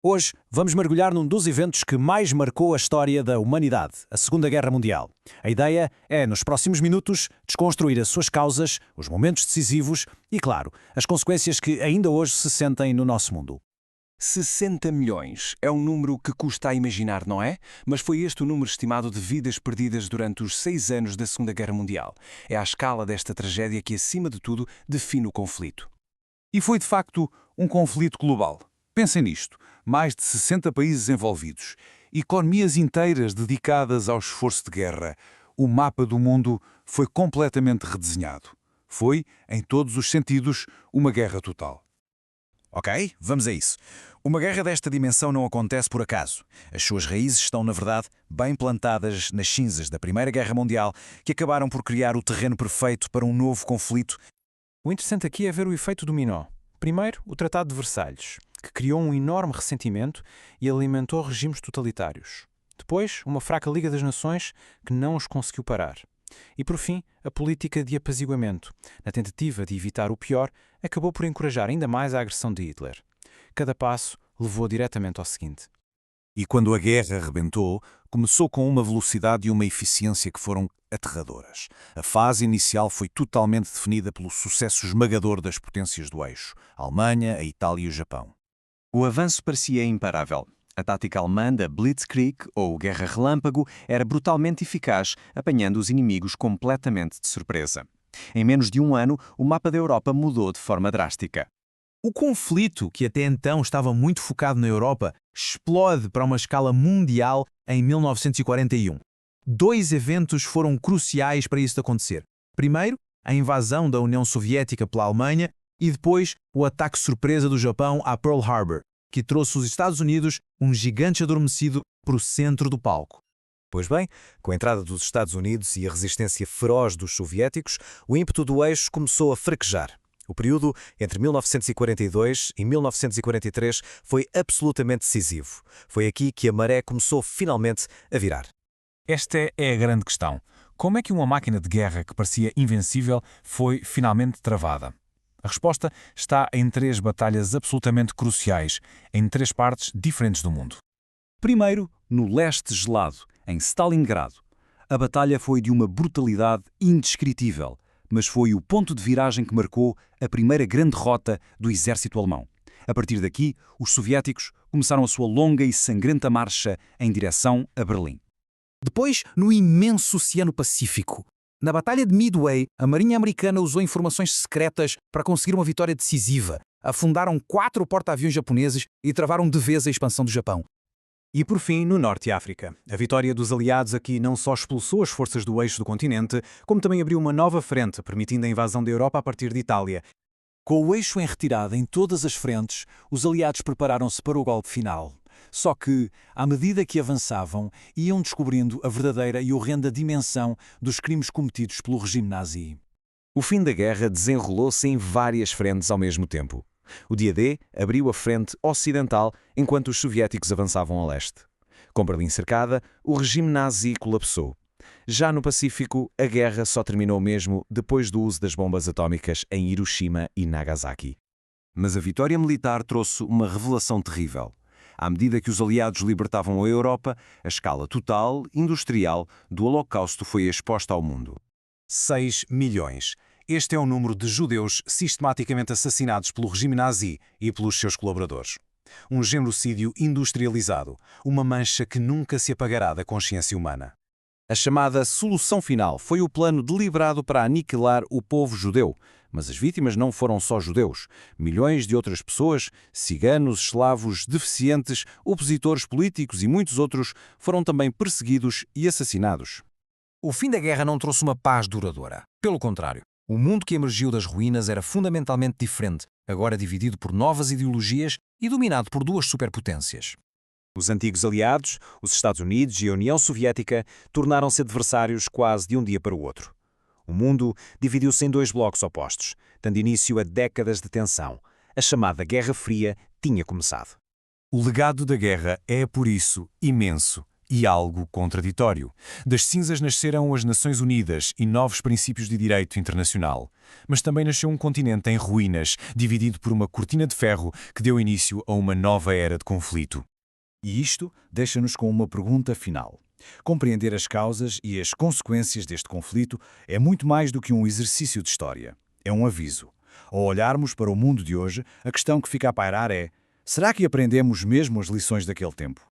Hoje vamos mergulhar num dos eventos que mais marcou a história da humanidade, a Segunda Guerra Mundial. A ideia é, nos próximos minutos, desconstruir as suas causas, os momentos decisivos e, claro, as consequências que ainda hoje se sentem no nosso mundo. 60 milhões é um número que custa a imaginar, não é? Mas foi este o número estimado de vidas perdidas durante os 6 anos da Segunda Guerra Mundial. É a escala desta tragédia que, acima de tudo, define o conflito. E foi, de facto, um conflito global. Pensem nisto: mais de 60 países envolvidos, economias inteiras dedicadas ao esforço de guerra. O mapa do mundo foi completamente redesenhado. Foi, em todos os sentidos, uma guerra total. Ok, vamos a isso. Uma guerra desta dimensão não acontece por acaso. As suas raízes estão, na verdade, bem plantadas nas cinzas da Primeira Guerra Mundial, que acabaram por criar o terreno perfeito para um novo conflito. O interessante aqui é ver o efeito dominó. Primeiro, o Tratado de Versalhes, que criou um enorme ressentimento e alimentou regimes totalitários. Depois, uma fraca Liga das Nações que não os conseguiu parar. E, por fim, a política de apaziguamento, na tentativa de evitar o pior, acabou por encorajar ainda mais a agressão de Hitler. Cada passo levou diretamente ao seguinte. E quando a guerra rebentou, começou com uma velocidade e uma eficiência que foram aterradoras. A fase inicial foi totalmente definida pelo sucesso esmagador das potências do eixo, a Alemanha, a Itália e o Japão. O avanço parecia imparável. A tática alemã da Blitzkrieg, ou Guerra Relâmpago, era brutalmente eficaz, apanhando os inimigos completamente de surpresa. Em menos de um ano, o mapa da Europa mudou de forma drástica. O conflito, que até então estava muito focado na Europa, explode para uma escala mundial em 1941. Dois eventos foram cruciais para isso acontecer. Primeiro, a invasão da União Soviética pela Alemanha e depois o ataque surpresa do Japão a Pearl Harbor, que trouxe os Estados Unidos, um gigante adormecido, para o centro do palco. Pois bem, com a entrada dos Estados Unidos e a resistência feroz dos soviéticos, o ímpeto do eixo começou a fraquejar. O período entre 1942 e 1943 foi absolutamente decisivo. Foi aqui que a maré começou finalmente a virar. Esta é a grande questão. Como é que uma máquina de guerra que parecia invencível foi finalmente travada? A resposta está em 3 batalhas absolutamente cruciais, em 3 partes diferentes do mundo. Primeiro, no leste gelado, em Stalingrado. A batalha foi de uma brutalidade indescritível, mas foi o ponto de viragem que marcou a primeira grande derrota do exército alemão. A partir daqui, os soviéticos começaram a sua longa e sangrenta marcha em direção a Berlim. Depois, no imenso Oceano Pacífico. Na Batalha de Midway, a Marinha Americana usou informações secretas para conseguir uma vitória decisiva. Afundaram 4 porta-aviões japoneses e travaram de vez a expansão do Japão. E por fim, no Norte de África. A vitória dos aliados aqui não só expulsou as forças do eixo do continente, como também abriu uma nova frente, permitindo a invasão da Europa a partir de Itália. Com o eixo em retirada em todas as frentes, os aliados prepararam-se para o golpe final. Só que, à medida que avançavam, iam descobrindo a verdadeira e horrenda dimensão dos crimes cometidos pelo regime nazi. O fim da guerra desenrolou-se em várias frentes ao mesmo tempo. O dia D abriu a frente ocidental enquanto os soviéticos avançavam a leste. Com Berlim cercada, o regime nazi colapsou. Já no Pacífico, a guerra só terminou mesmo depois do uso das bombas atómicas em Hiroshima e Nagasaki. Mas a vitória militar trouxe uma revelação terrível. À medida que os aliados libertavam a Europa, a escala total, industrial, do Holocausto foi exposta ao mundo. 6 milhões. Este é o número de judeus sistematicamente assassinados pelo regime nazi e pelos seus colaboradores. Um genocídio industrializado, uma mancha que nunca se apagará da consciência humana. A chamada solução final foi o plano deliberado para aniquilar o povo judeu. Mas as vítimas não foram só judeus. Milhões de outras pessoas, ciganos, eslavos, deficientes, opositores políticos e muitos outros, foram também perseguidos e assassinados. O fim da guerra não trouxe uma paz duradoura. Pelo contrário, o mundo que emergiu das ruínas era fundamentalmente diferente, agora dividido por novas ideologias e dominado por 2 superpotências. Os antigos aliados, os Estados Unidos e a União Soviética, tornaram-se adversários quase de um dia para o outro. O mundo dividiu-se em 2 blocos opostos, dando início a décadas de tensão. A chamada Guerra Fria tinha começado. O legado da guerra é, por isso, imenso e algo contraditório. Das cinzas nasceram as Nações Unidas e novos princípios de direito internacional. Mas também nasceu um continente em ruínas, dividido por uma cortina de ferro que deu início a uma nova era de conflito. E isto deixa-nos com uma pergunta final. Compreender as causas e as consequências deste conflito é muito mais do que um exercício de história. É um aviso. Ao olharmos para o mundo de hoje, a questão que fica a pairar é: será que aprendemos mesmo as lições daquele tempo?